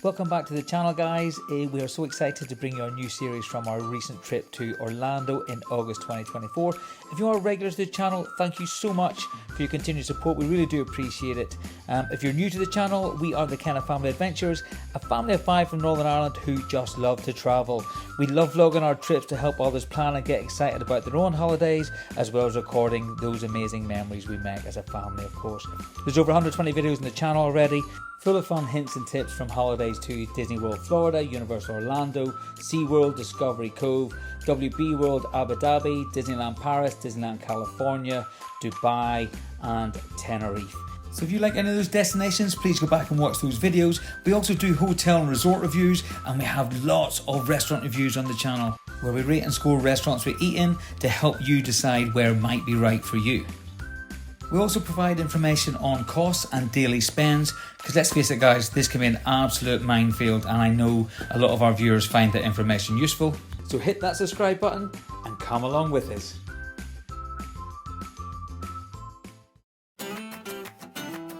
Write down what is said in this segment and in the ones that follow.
Welcome back to the channel, guys. We are so excited to bring you our new series from our recent trip to Orlando in August 2024. If you are regular to the channel, thank you so much for your continued support. We really do appreciate it. If you're new to the channel, we are the Kenna Family Adventures, a family of 5 from Northern Ireland who just love to travel. We love vlogging our trips to help others plan and get excited about their own holidays, as well as recording those amazing memories we make as a family, of course. There's over 120 videos on the channel already, full of fun hints and tips from holidays to Disney World Florida, Universal Orlando, SeaWorld, Discovery Cove, WB World Abu Dhabi, Disneyland Paris, Disneyland California, Dubai and Tenerife. So if you like any of those destinations, please go back and watch those videos. We also do hotel and resort reviews, and we have lots of restaurant reviews on the channel where we rate and score restaurants we eat in to help you decide where might be right for you. We also provide information on costs and daily spends, because let's face it guys, this can be an absolute minefield, and I know a lot of our viewers find that information useful. So hit that subscribe button and come along with us.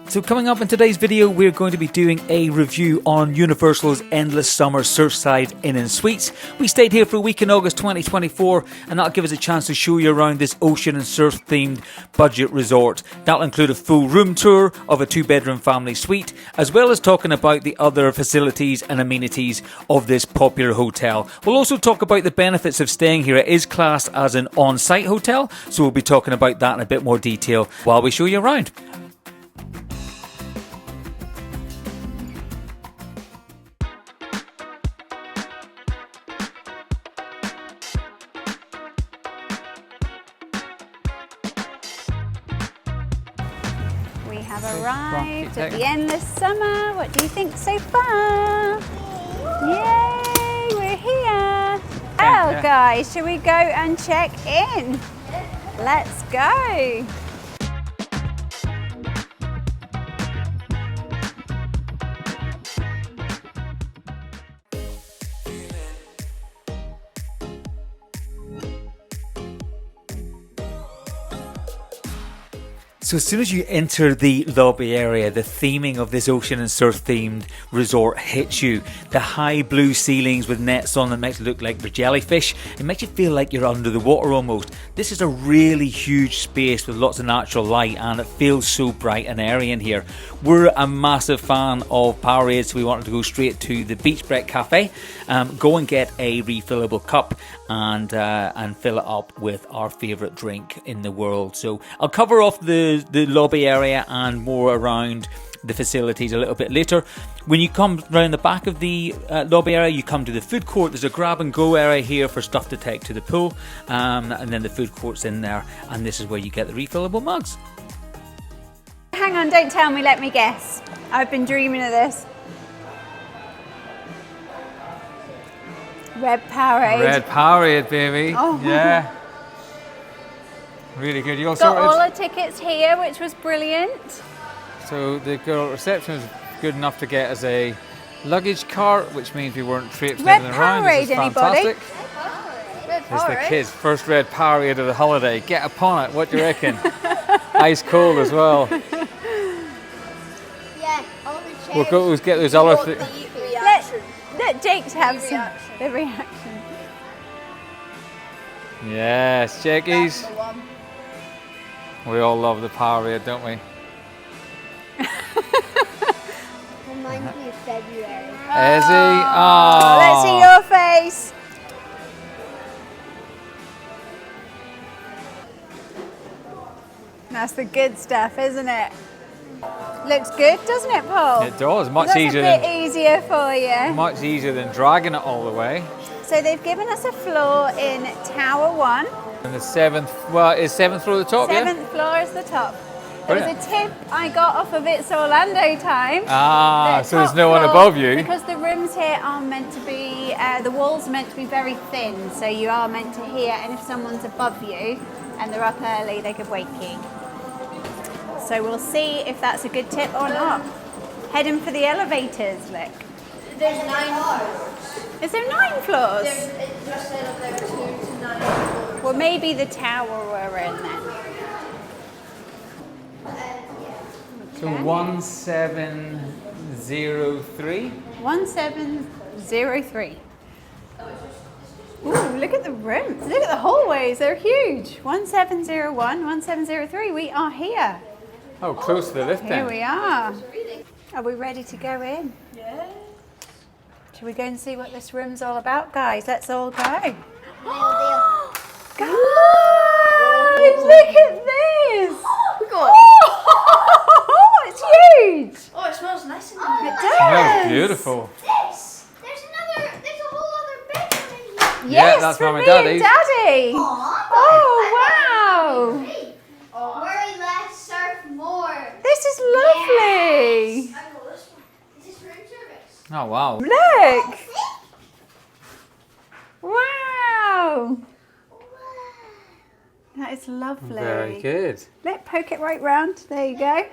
So coming up in today's video, we're going to be doing a review on Universal's Endless Summer Surfside Inn and Suites. We stayed here for a week in August 2024, and that'll give us a chance to show you around this ocean and surf themed budget resort. That'll include a full room tour of a 2-bedroom family suite, as well as talking about the other facilities and amenities of this popular hotel. We'll also talk about the benefits of staying here. It is classed as an on-site hotel, so we'll be talking about that in a bit more detail while we show you around. Arrived at the Endless Summer. What do you think so far? Yay, we're here. Oh, guys, shall we go and check in? Let's go. So as soon as you enter the lobby area, the theming of this ocean and surf themed resort hits you. The high blue ceilings with nets on them makes it look like they're jellyfish. It makes you feel like you're under the water almost. This is a really huge space with lots of natural light, and it feels so bright and airy in here. We're a massive fan of Powerade, so we wanted to go straight to the Beach Break Cafe, go and get a refillable cup and fill it up with our favourite drink in the world. So I'll cover off the lobby area and more around the facilities a little bit later. When you come round the back of the lobby area, you come to the food court. There's a grab and go area here for stuff to take to the pool, and then the food court's in there, and this is where you get the refillable mugs. Hang on, don't tell me, let me guess. I've been dreaming of this. Red Powerade. Red Powerade, baby. Oh. Yeah. Really good. You all got sorted? all the tickets here, which was brilliant. So the girl at reception was good enough to get us a luggage cart, which means we weren't traipsing everything around. This is fantastic. Red It's the Powerade. kids' first Red Powerade of the holiday. Get upon it. What do you reckon? Ice cold as well. Yeah, all the chairs. We'll get those other Let Jake's have the reaction. Yes, Jakey's. That's the one. We all love the Powerade, don't we? Reminds me of February. Is he? Oh, let's see your face. That's the good stuff, isn't it? Looks good, doesn't it, Paul? It does. Much That's easier a bit than easier for you. much easier than dragging it all the way. So they've given us a floor in Tower 1. And the seventh, well, is 7th floor the top? Seventh floor is the top. There was a tip I got off of It's Orlando time. Ah, The so there's top no one floor, above you. Because the rooms here are meant to be, the walls are meant to be very thin, so you are meant to hear, and if someone's above you and they're up early, they could wake you. So we'll see if that's a good tip or not. Heading for the elevators, look. There's 9 floors. Is there 9 floors? It just said up there 2 to 9 floors. Well, maybe the tower we're in then. So 1703. 1703. Ooh, look at the rooms. Look at the hallways. They're huge. 1701, 1703. We are here. Oh, close to the lift Here then. we are. Are we ready to go in? Yeah. Should we go and see what this room's all about, guys? Let's all go. Guys, look at this. Oh, it's huge. Oh, it smells nice in It here. does. Smells beautiful. There's a whole other bedroom in here. Yeah, Yes, that's for Mum and me Daddy's. and Daddy. Oh, wow. Where we last surf more. This is lovely. I know this one. Is this room service? Oh, wow. Look. Wow. That is lovely. Very good. Look, poke it right round. There you go.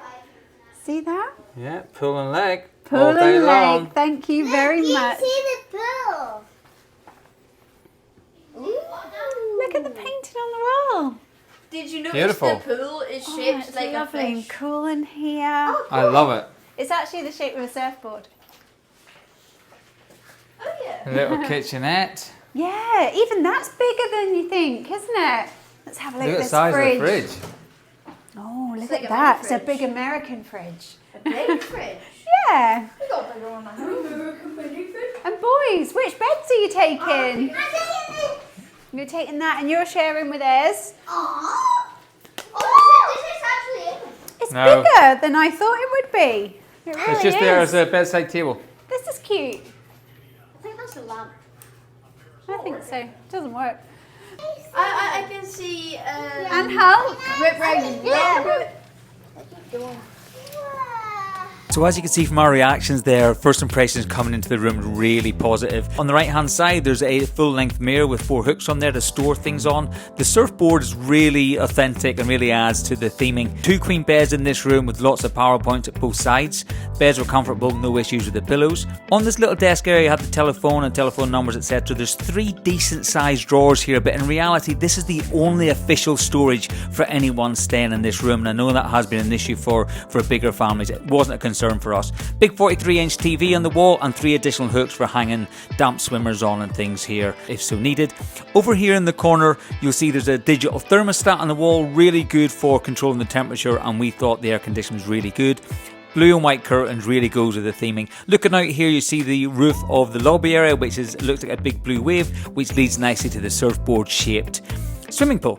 See that? Yeah, pull and leg. Pull all day and long. leg. Thank you very much. See the pool. Look at the painting on the wall. Did you notice Beautiful. the pool is Oh, shaped it's like a lovely and fish? cool in here. I love it. It's actually the shape of a surfboard. Oh yeah. A little kitchenette. Yeah, even that's bigger than you think, isn't it? Let's have a look, Look at at the this size fridge. of the fridge. Oh, look like at a that. mini It's a fridge. big American fridge. A big fridge. Yeah. We got bigger on that. And boys, which beds are you taking? You're taking that and you're sharing with us. Oh, this is actually it. It's No. bigger than I thought it would be. It really It's just is. there as a bedside table. This is cute. I think that's a lamp. I think so. It doesn't work. I can see. And Hulk. So as you can see from our reactions there, first impressions coming into the room really positive. On the right hand side there's a full length mirror with 4 hooks on there to store things on. The surfboard is really authentic and really adds to the theming. 2 queen beds in this room with lots of power points at both sides. Beds were comfortable, no issues with the pillows. On this little desk area you have the telephone and telephone numbers, etc. There's 3 decent sized drawers here, but in reality this is the only official storage for anyone staying in this room, and I know that has been an issue for bigger families. It wasn't a concern for us. Big 43-inch TV on the wall and 3 additional hooks for hanging damp swimmers on and things here if so needed. Over here in the corner you'll see there's a digital thermostat on the wall, really good for controlling the temperature, and we thought the air conditioning was really good. Blue and white curtains really goes with the theming. Looking out here you see the roof of the lobby area, which looks like a big blue wave, which leads nicely to the surfboard shaped swimming pool.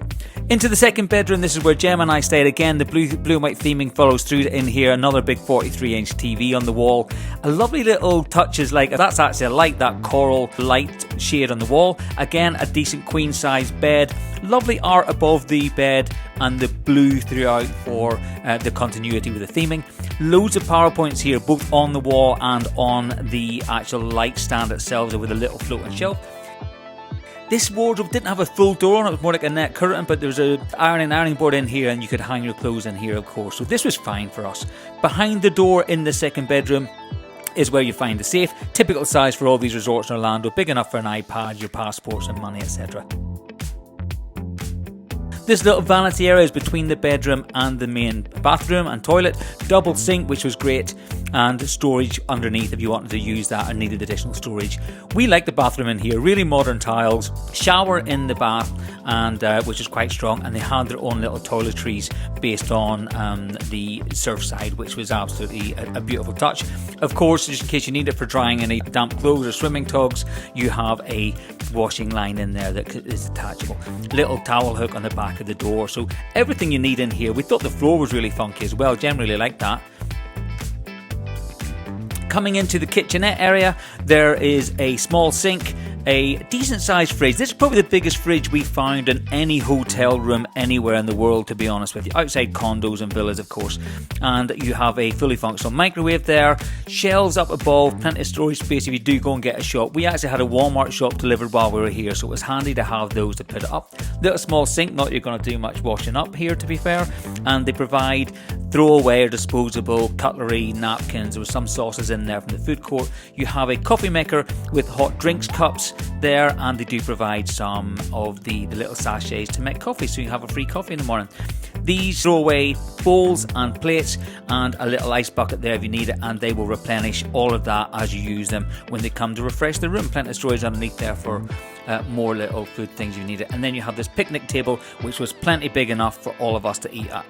Into the second bedroom, this is where Gemma and I stayed. Again, the blue and white theming follows through in here. Another big 43-inch TV on the wall. A lovely little touches, like that's actually a light, that coral light shade on the wall. Again, a decent queen size bed. Lovely art above the bed and the blue throughout for the continuity with the theming. Loads of power points here, both on the wall and on the actual light stand itself with a little floating shelf. This wardrobe didn't have a full door on it, was more like a net curtain, but there was an ironing board in here and you could hang your clothes in here, of course. So this was fine for us. Behind the door in the second bedroom is where you find the safe. Typical size for all these resorts in Orlando, big enough for an iPad, your passports and money, etc. This little vanity area is between the bedroom and the main bathroom and toilet. Double sink, which was great, and storage underneath if you wanted to use that and needed additional storage. We like the bathroom in here, really modern tiles, shower in the bath, and which is quite strong, and they had their own little toiletries based on the Surfside, which was absolutely a beautiful touch. Of course, just in case you need it for drying any damp clothes or swimming togs, you have a washing line in there that is detachable. Little towel hook on the back of the door, so everything you need in here. We thought the floor was really funky as well, generally like that. Coming into the kitchenette area, there is a small sink, a decent sized fridge. This is probably the biggest fridge we found in any hotel room anywhere in the world, to be honest with you. Outside condos and villas, of course. And you have a fully functional microwave there, shelves up above, plenty of storage space if you do go and get a shop. We actually had a Walmart shop delivered while we were here, so it was handy to have those to put it up. Little small sink, not you're going to do much washing up here, to be fair. And they provide throwaway or disposable cutlery, napkins. There were some sauces in there from the food court. You have a coffee maker with hot drinks cups there, and they do provide some of the little sachets to make coffee, so you have a free coffee in the morning. These throwaway bowls and plates and a little ice bucket there if you need it, and they will replenish all of that as you use them when they come to refresh the room. Plenty of storage underneath there for more little food things you need it. And then you have this picnic table, which was plenty big enough for all of us to eat at.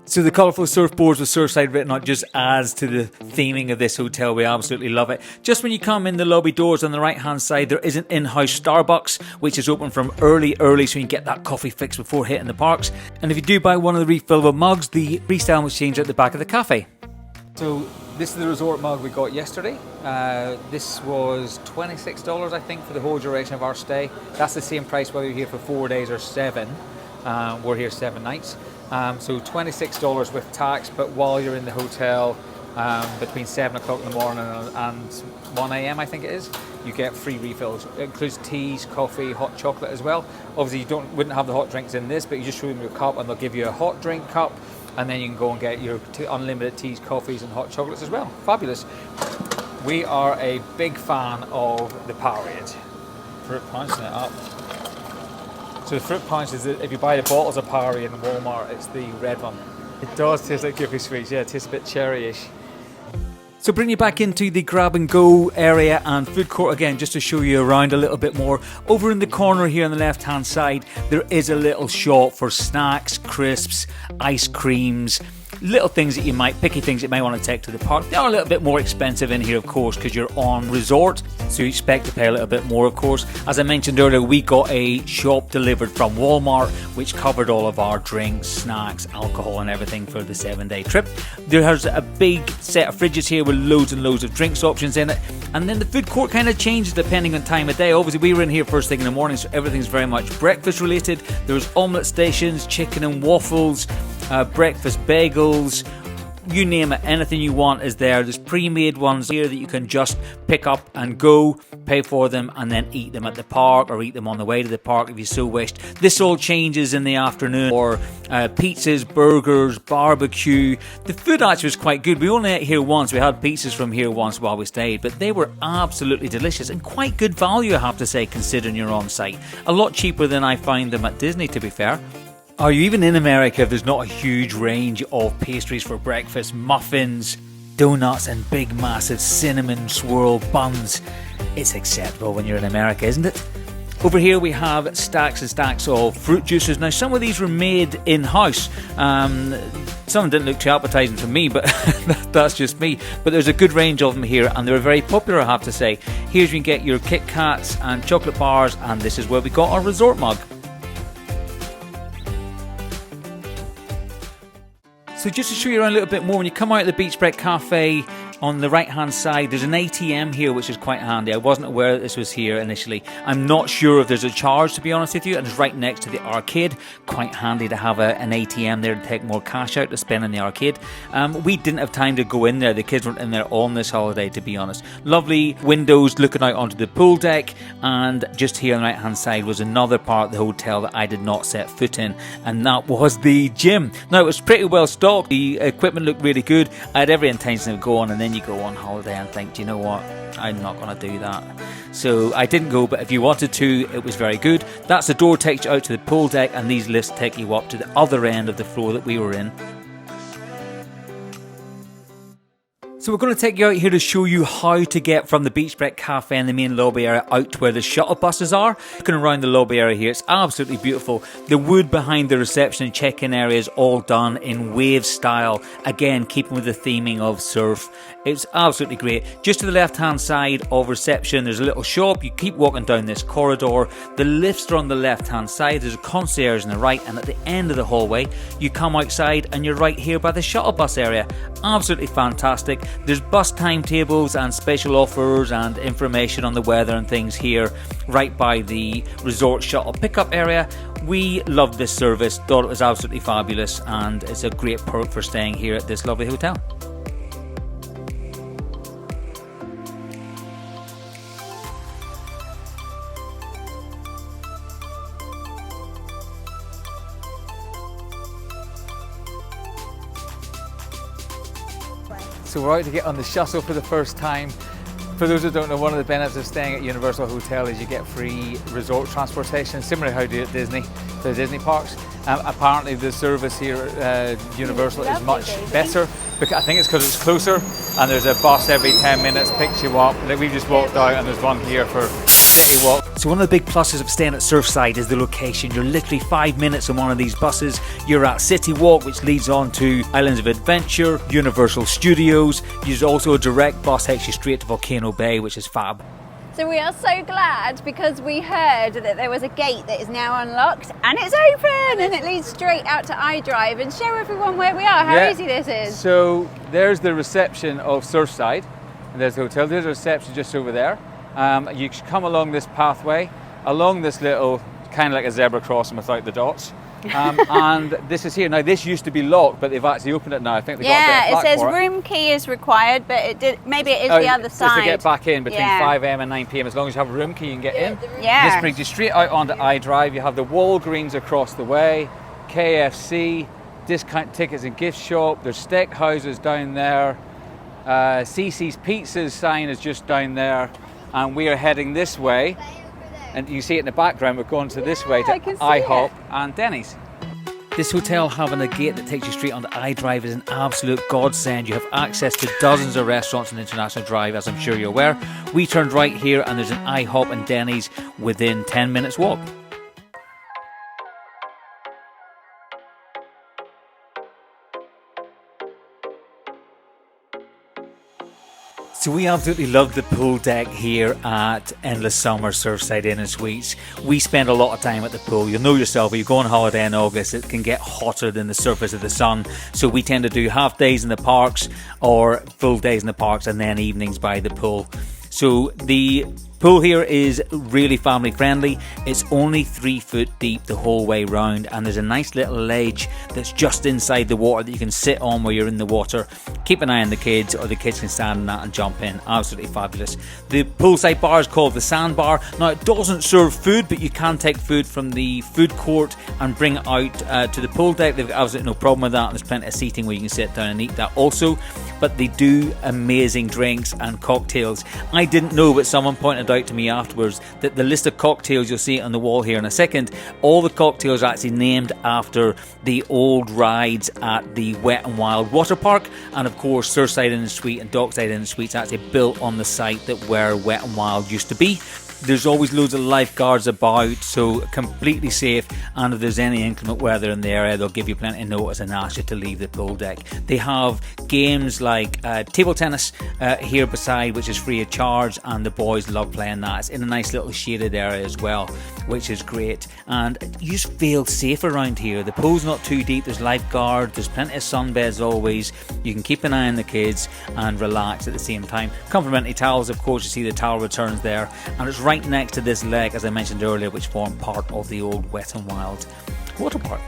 So the colourful surfboards with Surfside written on just adds to the theming of this hotel. We absolutely love it. Just when you come in the lobby doors on the right hand side, there is an in-house Starbucks, which is open from early so you can get that coffee fix before hitting the parks. And if you do buy one of the refillable mugs, the freestyle machines are at the back of the cafe. So this is the resort mug we got yesterday. This was $26, I think, for the whole duration of our stay. That's the same price whether you're here for 4 days or 7. We're here 7 nights. So $26 with tax, but while you're in the hotel between 7 o'clock in the morning and 1 a.m. I think it is, you get free refills. It includes teas, coffee, hot chocolate as well. Obviously you wouldn't have the hot drinks in this, but you just show them your cup and they'll give you a hot drink cup, and then you can go and get your unlimited teas, coffees and hot chocolates as well. Fabulous. We are a big fan of the Powerade. Fruit punching it up. So the fruit punch is that if you buy the bottles of Powerade in Walmart, it's the red one. It does taste like Giffy Sweets, yeah, it tastes a bit cherry-ish. So bring you back into the grab and go area and food court again, just to show you around a little bit more. Over in the corner here on the left hand side, there is a little shop for snacks, crisps, ice creams, little things that picky things that you might want to take to the park. They are a little bit more expensive in here, of course, because you're on resort, so you expect to pay a little bit more, of course. As I mentioned earlier, we got a shop delivered from Walmart, which covered all of our drinks, snacks, alcohol and everything for the 7-day trip. There's a big set of fridges here with loads and loads of drinks options in it, and then the food court kind of changes depending on time of day. Obviously we were in here first thing in the morning, so everything's very much breakfast related. There's omelette stations, chicken and waffles, breakfast bagels, you name it, anything you want is there. There's pre-made ones here that you can just pick up and go, pay for them, and then eat them at the park or eat them on the way to the park if you so wished. This all changes in the afternoon, or pizzas, burgers, barbecue. The food actually was quite good. We only ate here once. We had pizzas from here once while we stayed, but they were absolutely delicious and quite good value, I have to say, considering you're on site. A lot cheaper than I find them at Disney, to be fair. Are you even in America if there's not a huge range of pastries for breakfast, muffins, donuts and big massive cinnamon swirl buns? It's acceptable when you're in America, isn't it? Over here we have stacks and stacks of fruit juices. Now some of these were made in-house. Some didn't look too appetizing to me, but that's just me. But there's a good range of them here, and they were very popular, I have to say. Here you can get your Kit Kats and chocolate bars, and this is where we got our resort mug. So just to show you around a little bit more, when you come out of the Beach Break Cafe, on the right hand side there's an ATM here, which is quite handy. I wasn't aware that this was here initially. I'm not sure if there's a charge, to be honest with you, and it's right next to the arcade. Quite handy to have an ATM there to take more cash out to spend in the arcade. We didn't have time to go in there. The kids weren't in there on this holiday, to be honest. Lovely windows looking out onto the pool deck, and just here on the right hand side was another part of the hotel that I did not set foot in, and that was the gym. Now it was pretty well stocked. The equipment looked really good. I had every intention of going, and then you go on holiday and think, do you know what, I'm not going to do that. So I didn't go, but if you wanted to, it was very good. That's the door, takes you out to the pool deck, and these lifts take you up to the other end of the floor that we were in. So we're going to take you out here to show you how to get from the Beach Break Cafe and the main lobby area out to where the shuttle buses are. Looking around the lobby area here, it's absolutely beautiful. The wood behind the reception and check-in area is all done in wave style. Again, keeping with the theming of surf. It's absolutely great. Just to the left-hand side of reception, there's a little shop. You keep walking down this corridor. The lifts are on the left-hand side. There's a concierge on the right, and at the end of the hallway, you come outside and you're right here by the shuttle bus area. Absolutely fantastic. There's bus timetables and special offers and information on the weather and things here right by the resort shuttle pickup area. We loved this service, thought it was absolutely fabulous, and it's a great perk for staying here at this lovely hotel. So we're out to get on the shuttle for the first time. For those who don't know, one of the benefits of staying at Universal Hotel is you get free resort transportation, similar to how you do at Disney, the Disney parks. Apparently the service here at Universal is much better. I think it's because it's closer, and there's a bus every 10 minutes, picks you up. Like, we've just walked out and there's one here for City Walk. So one of the big pluses of staying at Surfside is the location. You're literally 5 minutes on one of these buses. You're at City Walk, which leads on to Islands of Adventure, Universal Studios. There's also a direct bus takes you straight to Volcano Bay, which is fab. So we are so glad because we heard that there was a gate that is now unlocked and it's open and it leads straight out to iDrive. And show everyone where we are, how easy this is. So there's the reception of Surfside, and there's the hotel. There's a reception just over there. You come along this pathway, along this little, kind of like a zebra crossing without the dots. And this is here. Now this used to be locked, but they've actually opened it now. I think they got a bit of flack it says for room key is required, but maybe it is the other side. Just to get back in between 5 a.m. and 9 p.m. As long as you have a room key, you can get in. Yeah. This brings you straight out onto iDrive. You have the Walgreens across the way, KFC, discount tickets and gift shop. There's steak houses down there. CC's Pizzas sign is just down there, and we are heading this way. And you see it in the background, we're going to this way to IHOP and Denny's. This hotel having a gate that takes you straight onto iDrive is an absolute godsend. You have access to dozens of restaurants on International Drive, as I'm sure you're aware. We turned right here and there's an IHOP and Denny's within 10 minutes walk. So we absolutely love the pool deck here at Endless Summer Surfside Inn and Suites. We spend a lot of time at the pool. You'll know yourself, if you go on holiday in August, it can get hotter than the surface of the sun. So we tend to do half days in the parks or full days in the parks and then evenings by the pool. So the pool here is really family friendly. It's only 3 foot deep the whole way round, and there's a nice little ledge that's just inside the water that you can sit on while you're in the water. Keep an eye on the kids, or the kids can stand in that and jump in. Absolutely fabulous. The poolside bar is called the Sandbar. Now it doesn't serve food, but you can take food from the food court and bring it out to the pool deck. They've got absolutely no problem with that. There's plenty of seating where you can sit down and eat that also. But they do amazing drinks and cocktails. I didn't know, but someone pointed out to me afterwards that the list of cocktails, you'll see it on the wall here in a second, all the cocktails are actually named after the old rides at the Wet and Wild water park, and of course Surfside Inn and Suite and Dockside Inn and Suites actually built on the site that where Wet and Wild used to be. There's always loads of lifeguards about, so completely safe, and if there's any inclement weather in the area, they'll give you plenty of notice and ask you to leave the pool deck. They have games like table tennis here beside, which is free of charge, and the boys love playing that. It's in a nice little shaded area as well, which is great, and you just feel safe around here. The pool's not too deep, there's lifeguards, there's plenty of sunbeds always. You can keep an eye on the kids and relax at the same time. Complimentary towels, of course, you see the towel returns there, and it's right next to this lake, as I mentioned earlier, which formed part of the old Wet and Wild water park.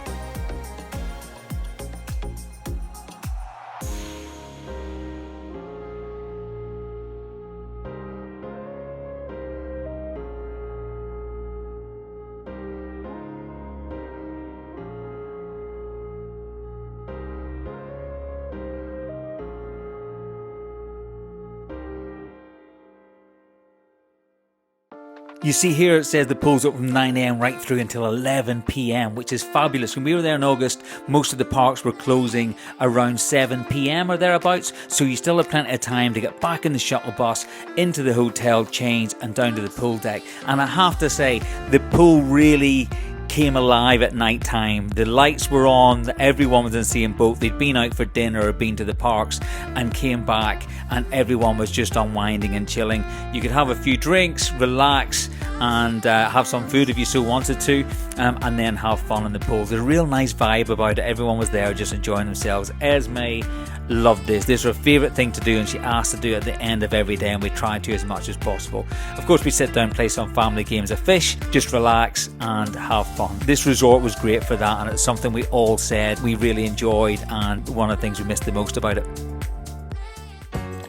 You see here it says the pool's open from 9 a.m. right through until 11 p.m, which is fabulous. When we were there in August, most of the parks were closing around 7 p.m. or thereabouts, so you still have plenty of time to get back in the shuttle bus, into the hotel, change, and down to the pool deck. And I have to say, the pool really came alive at night time. The lights were on, everyone was in the same boat. They'd been out for dinner or been to the parks and came back, and everyone was just unwinding and chilling. You could have a few drinks, relax, and have some food if you so wanted to, and then have fun in the pool. There's a real nice vibe about it. Everyone was there just enjoying themselves. Esme loved this. This was her favourite thing to do, and she asked to do it at the end of every day, and we tried to as much as possible. Of course, we sit down, play some family games of fish, just relax and have fun. This resort was great for that, and it's something we all said we really enjoyed, and one of the things we missed the most about it.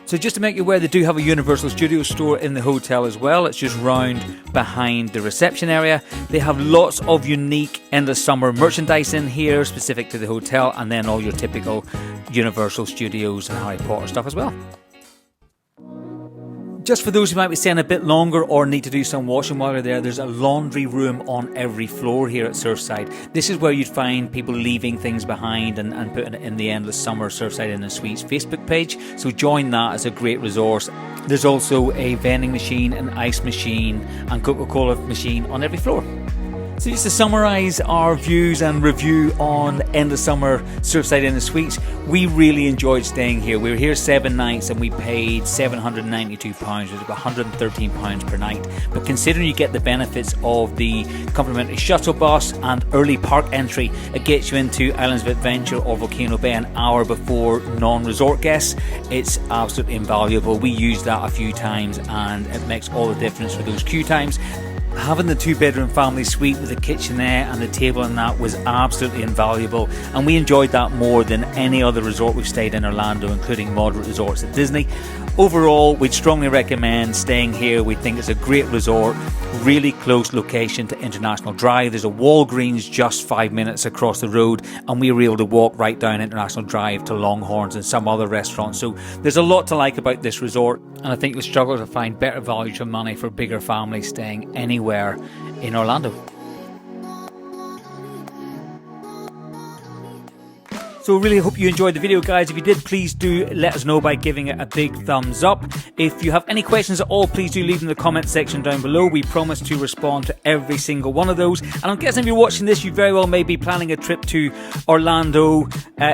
So just to make you aware, they do have a Universal Studios store in the hotel as well. It's just round behind the reception area. They have lots of unique end of summer merchandise in here specific to the hotel, and then all your typical Universal Studios and Harry Potter stuff as well. Just for those who might be staying a bit longer or need to do some washing while you're there, there's a laundry room on every floor here at Surfside. This is where you'd find people leaving things behind and putting it in the Endless Summer Surfside in the Suites Facebook page. So join that as a great resource. There's also a vending machine, an ice machine and Coca-Cola machine on every floor. So just to summarise our views and review on Endless Summer Surfside in the Suites, we really enjoyed staying here. We were here 7 nights and we paid £792, which is about £113 per night. But considering you get the benefits of the complimentary shuttle bus and early park entry, it gets you into Islands of Adventure or Volcano Bay an hour before non-resort guests. It's absolutely invaluable. We used that a few times and it makes all the difference for those queue times. Having the 2-bedroom family suite with the kitchenette and the table and that was absolutely invaluable, and we enjoyed that more than any other resort we've stayed in Orlando, including moderate resorts at Disney. Overall, we'd strongly recommend staying here. We think it's a great resort, really close location to International Drive. There's a Walgreens just 5 minutes across the road, and we were able to walk right down International Drive to Longhorns and some other restaurants. So there's a lot to like about this resort, and I think we struggle to find better value for money for bigger families staying anywhere in Orlando. So really hope you enjoyed the video, guys. If you did, please do let us know by giving it a big thumbs up. If you have any questions at all, please do leave them in the comment section down below. We promise to respond to every single one of those. And I'm guessing if you're watching this, you very well may be planning a trip to Orlando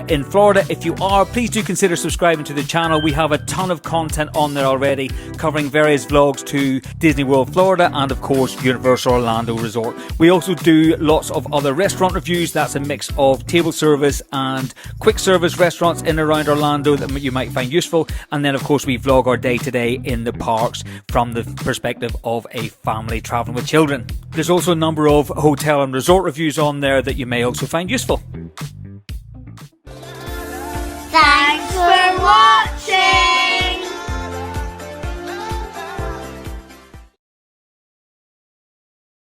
in Florida. If you are, please do consider subscribing to the channel. We have a ton of content on there already, covering various vlogs to Disney World Florida and of course Universal Orlando Resort. We also do lots of other restaurant reviews. That's a mix of table service and quick service restaurants in and around Orlando that you might find useful, and then of course we vlog our day-to-day in the parks from the perspective of a family traveling with children. There's also a number of hotel and resort reviews on there that you may also find useful.